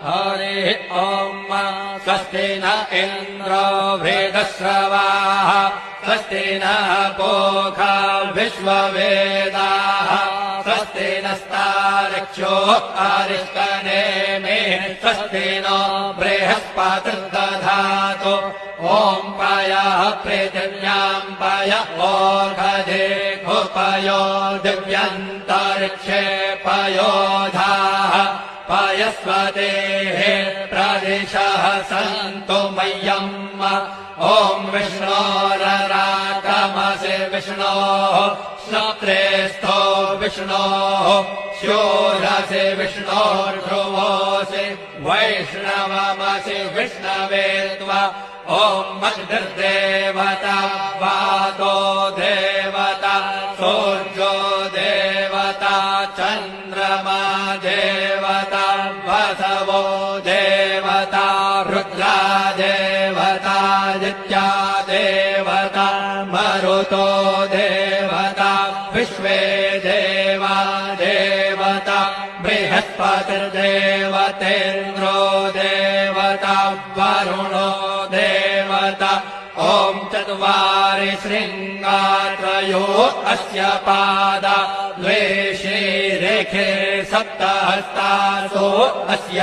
हरिः ॐ स्वस्ति न इन्द्रो वृद्धश्रवाः स्वस्ति नः पूषा विश्ववेदाः स्वस्ति नस्तार्क्ष्यो अरिष्टनेमिः स्वस्ति नो बृहस्पतिर्दधातु ॐ पयः पृथिव्याम् पय ओषधेऽपयो दिव्यन्तरिक्षे पयोधाः पयस्वतेः प्रदिशः सन्तु मह्यम् ॐ विष्णोरराकमसि विष्णोः श्रोत्रेस्थो विष्णोः शूरसि विष्णोर्ध्रुवोऽसि वैष्णवमसि विष्णवे त्वा ॐ अग्निर्देवता वातो देवता सूर्यो देवता चन्द्रमा देवता वसवो देवता रुद्रा देवता दित्या देवता मरुतो देवता विश्वे देवा देवता बृहस्पतिर्देवतेन्द्रो देवता वरुणो देवता ॐ चत्वारि शृङ्गात्रयो अस्य पादा द्वे शीरेखे सप्तहस्तासो अस्य